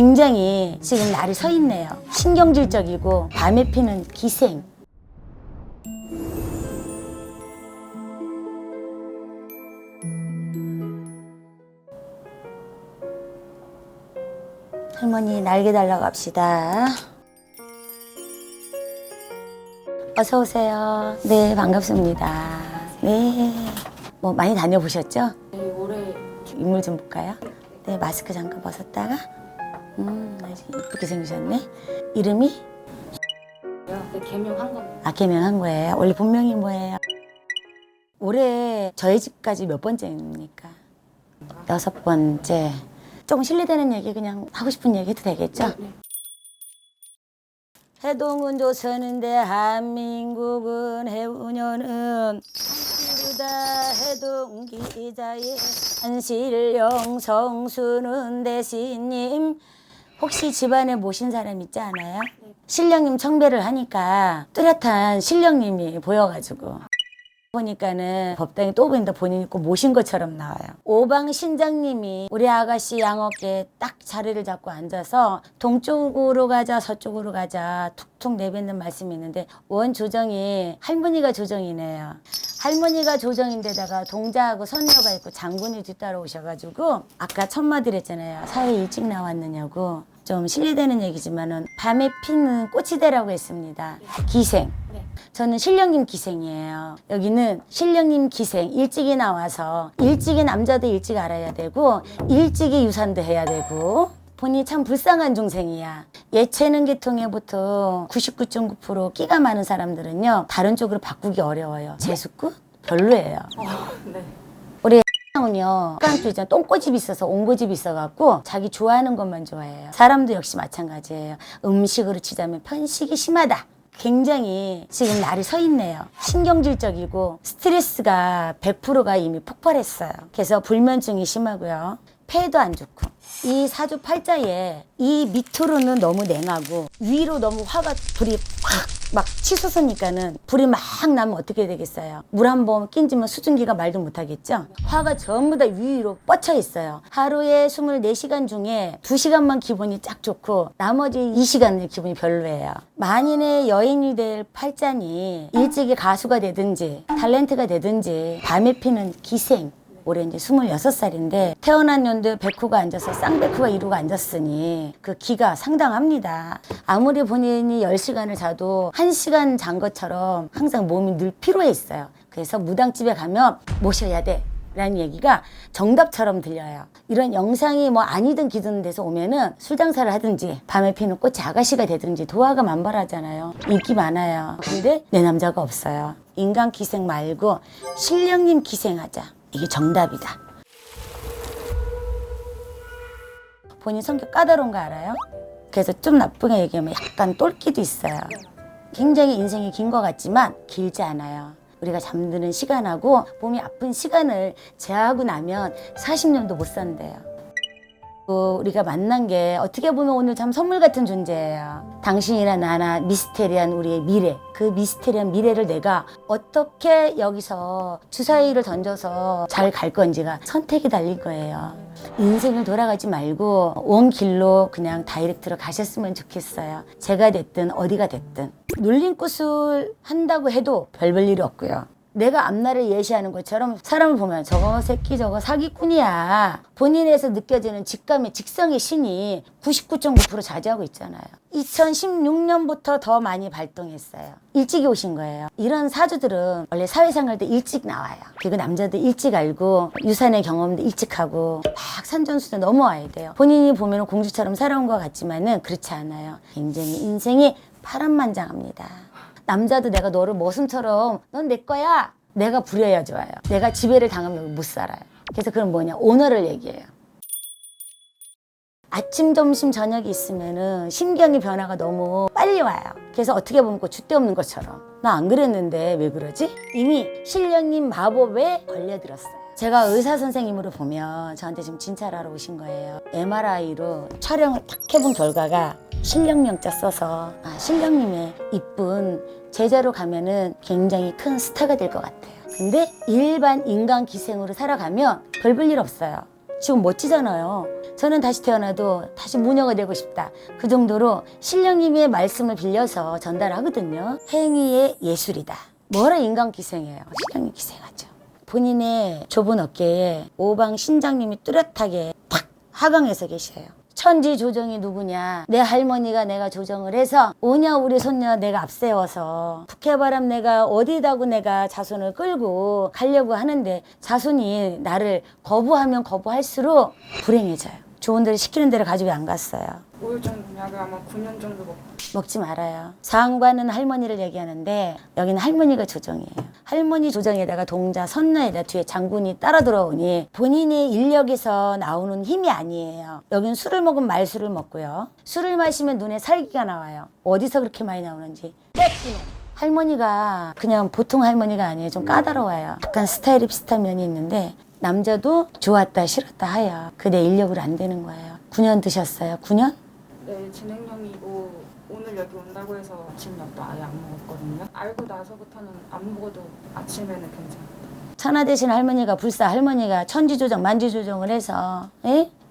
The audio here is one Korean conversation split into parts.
굉장히 지금 날이 서 있네요. 신경질적이고 밤에 피는 기생. 할머니 날개 달러 갑시다. 어서 오세요. 네, 반갑습니다. 네. 뭐 많이 다녀보셨죠? 네, 올해 인물 좀 볼까요? 네, 마스크 잠깐 벗었다가 아주 이쁘게 생기셨네. 이름이? 네, 개명한 겁니다. 아, 개명한 거예요. 원래 본명이 뭐예요? 올해 저희 집까지 몇 번째입니까? 6번째. 조금 실례되는 얘기 그냥 하고 싶은 얘기 해도 되겠죠? 네. 해동은 조선은 대한민국은 해운여는 한시루다 해동 기자의 한실령 성수는 대신님. 혹시 집안에 모신 사람 있지 않아요? 네. 신령님 청배를 하니까 뚜렷한 신령님이 보여가지고 보니까는 법당에 또 보인다 본인이 꼭 모신 것처럼 나와요. 오방 신장님이 우리 아가씨 양어깨에 딱 자리를 잡고 앉아서 동쪽으로 가자 서쪽으로 가자 툭툭 내뱉는 말씀이 있는데 원 조정이 할머니가 조정이네요. 할머니가 조정인데다가 동자하고 선녀가 있고 장군이 뒤따라오셔가지고 아까 첫마디를 했잖아요. 사회 일찍 나왔느냐고. 좀 실례되는 얘기지만은 밤에 피는 꽃이대라고 했습니다. 기생. 네. 저는 신령님 기생이에요. 여기는 신령님 기생 일찍이 나와서 일찍이 남자도 일찍 알아야 되고 일찍이 유산도 해야 되고 본인이 참 불쌍한 중생이야. 예체능 계통에 보통 99.9% 끼가 많은 사람들은요 다른 쪽으로 바꾸기 어려워요. 재수꾼? 별로예요. 네. 우리 은요 깡도 있잖아. 똥꼬집이 있어서 옹고집이 있어갖고 자기 좋아하는 것만 좋아해요. 사람도 역시 마찬가지예요. 음식으로 치자면 편식이 심하다. 굉장히 지금 날이 서 있네요. 신경질적이고 스트레스가 100%가 이미 폭발했어요. 그래서 불면증이 심하고요. 폐도 안 좋고 이 사주팔자에 이 밑으로는 너무 냉하고 위로 너무 화가 불이 확 막 치솟으니까는 불이 막 나면 어떻게 되겠어요? 물 한 번 끼지면 수증기가 말도 못하겠죠? 화가 전부 다 위로 뻗쳐 있어요. 하루에 24시간 중에 2시간만 기분이 쫙 좋고 나머지 2시간은 기분이 별로예요. 만인의 여인이 될 팔자니 일찍이 가수가 되든지 탤런트가 되든지 밤에 피는 기생. 올해 이제 26살인데 태어난 연도에 백호가 앉아서 쌍백호가 이루가 앉았으니 그 기가 상당합니다. 아무리 본인이 10시간을 자도 1시간 잔 것처럼 항상 몸이 늘 피로해 있어요. 그래서 무당집에 가면 모셔야 돼 라는 얘기가 정답처럼 들려요. 이런 영상이 뭐 아니든 기든 데서 오면은 술 장사를 하든지 밤에 피는 꽃이 아가씨가 되든지 도화가 만발하잖아요. 인기 많아요. 근데 내 남자가 없어요. 인간 기생 말고 신령님 기생하자. 이게 정답이다. 본인 성격 까다로운 거 알아요? 그래서 좀 나쁘게 얘기하면 약간 똘끼도 있어요. 굉장히 인생이 긴 것 같지만 길지 않아요. 우리가 잠드는 시간하고 몸이 아픈 시간을 제하고 나면 40년도 못 산대요. 우리가 만난 게 어떻게 보면 오늘 참 선물 같은 존재예요. 당신이나 나나 미스테리한 우리의 미래, 그 미스테리한 미래를 내가 어떻게 여기서 주사위를 던져서 잘 갈 건지가 선택이 달린 거예요. 인생을 돌아가지 말고 온 길로 그냥 다이렉트로 가셨으면 좋겠어요. 제가 됐든 어디가 됐든. 눌림굿을 한다고 해도 별 일이 없고요. 내가 앞날을 예시하는 것처럼 사람을 보면 저거 새끼 저거 사기꾼이야. 본인에서 느껴지는 직감의 직성의 신이 99.9% 자제하고 있잖아요. 2016년부터 더 많이 발동했어요. 일찍이 오신 거예요. 이런 사주들은 원래 사회생활 때 일찍 나와요. 그리고 남자들 일찍 알고 유산의 경험도 일찍 하고 막 산전수전 넘어와야 돼요. 본인이 보면 공주처럼 살아온 것 같지만은 그렇지 않아요. 굉장히 인생이 파란만장합니다. 남자도 내가 너를 머슴처럼 넌 내 거야. 내가 부려야 좋아요. 내가 지배를 당하면 못 살아요. 그래서 그건 뭐냐? 오너를 얘기해요. 아침, 점심, 저녁이 있으면은 심경의 변화가 너무 빨리 와요. 그래서 어떻게 보면 줏대 없는 것처럼 나 안 그랬는데 왜 그러지? 이미 신령님 마법에 걸려들었어요. 제가 의사 선생님으로 보면 저한테 지금 진찰 하러 오신 거예요. MRI로 촬영을 딱 해본 결과가 신령명자 써서 신령님의 이쁜 제자로 가면은 굉장히 큰 스타가 될 것 같아요. 근데 일반 인간 기생으로 살아가면 별 볼 일 없어요. 지금 멋지잖아요. 저는 다시 태어나도 다시 무녀가 되고 싶다. 그 정도로 신령님의 말씀을 빌려서 전달하거든요. 행위의 예술이다. 뭐라 인간 기생이에요. 신령님 기생하죠. 본인의 좁은 어깨에 오방 신장님이 뚜렷하게 탁 하강해서 계셔요. 천지 조정이 누구냐? 내 할머니가 내가 조정을 해서 오냐 우리 손녀 내가 앞세워서 북해바람 내가 어디다고 내가 자손을 끌고 가려고 하는데 자손이 나를 거부하면 거부할수록 불행해져요. 좋은 데를 시키는 데를 가지고 안 갔어요. 우울증 약을 아마 9년 정도 먹지 말아요. 상관은 할머니를 얘기하는데 여기는 할머니가 조정이에요. 할머니 조정에다가 동자 선녀에다 뒤에 장군이 따라 들어오니 본인의 인력에서 나오는 힘이 아니에요. 여기는 술을 먹으면 말술을 먹고요. 술을 마시면 눈에 살기가 나와요. 어디서 그렇게 많이 나오는지. 할머니가 그냥 보통 할머니가 아니에요. 좀 까다로워요. 약간 스타일이 비슷한 면이 있는데 남자도 좋았다 싫었다 하여 그내 인력으로 안 되는 거예요. 9년 드셨어요? 9년? 네, 진행형이고 오늘 여기 온다고 해서 아침약도 아예 안 먹었거든요. 알고 나서부터는 안 먹어도 아침에는 괜찮아요. 천하 대신 할머니가 불사 할머니가 천지조정 만지조정을 해서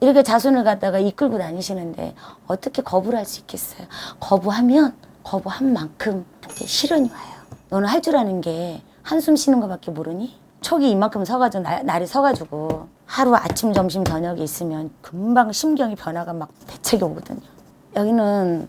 이렇게 자손을 갖다가 이끌고 다니시는데 어떻게 거부를 할 수 있겠어요. 거부하면 거부한 만큼 한테 시련이 와요. 너는 할 줄 아는 게 한숨 쉬는 거밖에 모르니? 촉이 이만큼 서가지고 날이 서가지고 하루 아침 점심 저녁에 있으면 금방 심경이 변화가 막 대책이 오거든요. 여기는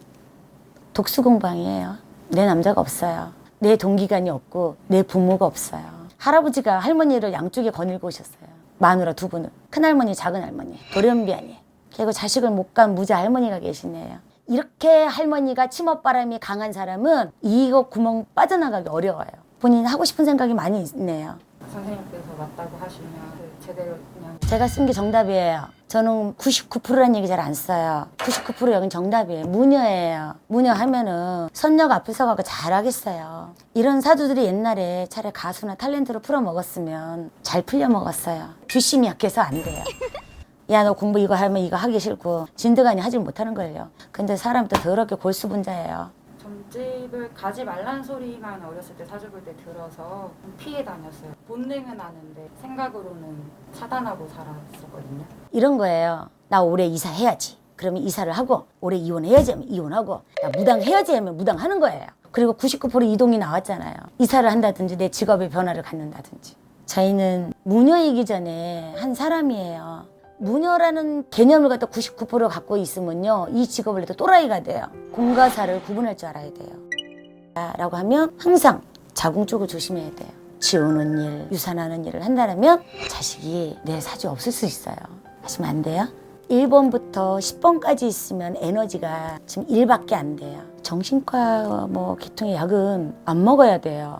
독수공방이에요. 내 남자가 없어요. 내 동기간이 없고 내 부모가 없어요. 할아버지가 할머니를 양쪽에 거닐고 오셨어요. 마누라 두 분을. 큰할머니 작은할머니 돌연변이 아니에요. 그리고 자식을 못 간 무자 할머니가 계시네요. 이렇게 할머니가 치맛바람이 강한 사람은 이거 구멍 빠져나가기 어려워요. 본인 하고 싶은 생각이 많이 있네요. 선생님께서 맞다고 하시면 제대로 그냥 제가 쓴 게 정답이에요. 저는 99%라는 얘기 잘 안 써요. 99% 여긴 정답이에요. 무녀예요. 무녀 하면은 선녀가 앞에 서가고 잘하겠어요. 이런 사주들이 옛날에 차라리 가수나 탤런트로 풀어 먹었으면 잘 풀려 먹었어요. 뒷심이 약해서 안 돼요. 야, 너 공부 이거 하면 이거 하기 싫고 진드간이 하질 못하는 거예요. 근데 사람 또 더럽게 골수분자예요. 점집을 가지 말란 소리만 어렸을 때 사주 볼 때 들어서 피해 다녔어요. 본능은 아는데 생각으로는 차단하고 살았었거든요. 이런 거예요. 나 올해 이사해야지. 그러면 이사를 하고 올해 이혼해야지 하면 이혼하고 나 무당해야지 하면 무당하는 거예요. 그리고 99% 이동이 나왔잖아요. 이사를 한다든지 내 직업의 변화를 갖는다든지. 저희는 무녀이기 전에 한 사람이에요. 무녀라는 개념을 갖다 99% 갖고 있으면요. 이 직업을 해도 또라이가 돼요. 공과 사를 구분할 줄 알아야 돼요. 라고 하면 항상 자궁 쪽을 조심해야 돼요. 지우는 일, 유산하는 일을 한다면 자식이 내 사주 없을 수 있어요. 하시면 안 돼요. 1번부터 10번까지 있으면 에너지가 지금 1밖에 안 돼요. 정신과 계통의 약은 안 먹어야 돼요.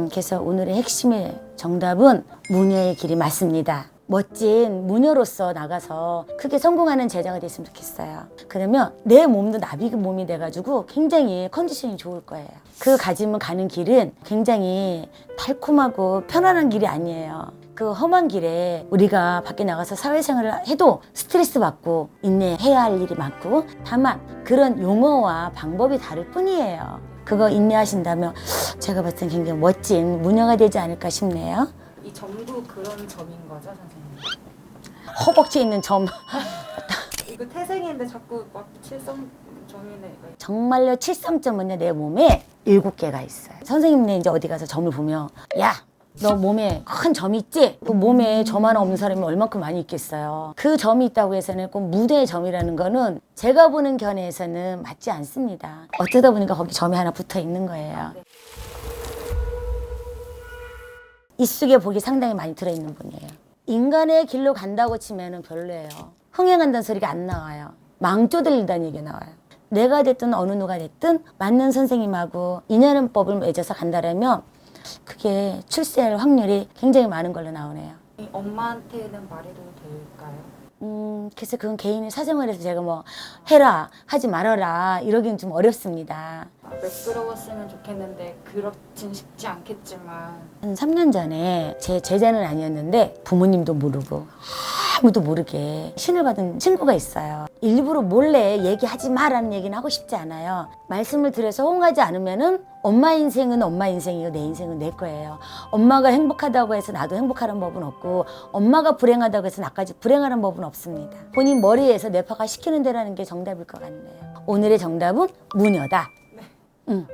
그래서 오늘의 핵심의 정답은 무녀의 길이 맞습니다. 멋진 무녀로서 나가서 크게 성공하는 제자가 됐으면 좋겠어요. 그러면 내 몸도 나비 몸이 돼가지고 굉장히 컨디션이 좋을 거예요. 그 가지면 가는 길은 굉장히 달콤하고 편안한 길이 아니에요. 그 험한 길에 우리가 밖에 나가서 사회생활을 해도 스트레스 받고 인내해야 할 일이 많고 다만 그런 용어와 방법이 다를 뿐이에요. 그거 인내하신다면 제가 봤을 때 굉장히 멋진 무녀가 되지 않을까 싶네요. 이 점도 그런 점인 거죠, 선생님? 허벅지에 있는 점. 이거 태생인데 자꾸 막 칠성점이네. 정말로 칠성점은요 내 몸에 7개가 있어요. 선생님네 이제 어디 가서 점을 보면 야, 너 몸에 큰 점이 있지? 그 몸에 점 하나 없는 사람이 얼만큼 많이 있겠어요. 그 점이 있다고 해서는 꼭 무대의 점이라는 거는 제가 보는 견해에서는 맞지 않습니다. 어쩌다 보니까 거기 점이 하나 붙어 있는 거예요. 입속에 복이 상당히 많이 들어있는 분이에요. 인간의 길로 간다고 치면은 별로예요. 흥행한다는 소리가 안 나와요. 망조들린다는 얘기가 나와요. 내가 됐든 어느 누가 됐든 맞는 선생님하고 인연법을 맺어서 간다라면 그게 출세할 확률이 굉장히 많은 걸로 나오네요. 이 엄마한테는 말해도 될까요? 그래서 그건 개인의 사정을 해서 제가 해라 하지 말아라 이러기는 좀 어렵습니다. 매끄러웠으면 좋겠는데 그렇진 쉽지 않겠지만 한 3년 전에 제 제자는 아니었는데 부모님도 모르고 아무도 모르게 신을 받은 친구가 있어요. 일부러 몰래 얘기하지 마라는 얘기는 하고 싶지 않아요. 말씀을 드려서 호응하지 않으면은 엄마 인생은 엄마 인생이고 내 인생은 내 거예요. 엄마가 행복하다고 해서 나도 행복하는 법은 없고 엄마가 불행하다고 해서 나까지 불행하는 법은 없습니다. 본인 머리에서 뇌파가 시키는 대로 하는 게 정답일 것 같네요. 오늘의 정답은 무녀다. 응.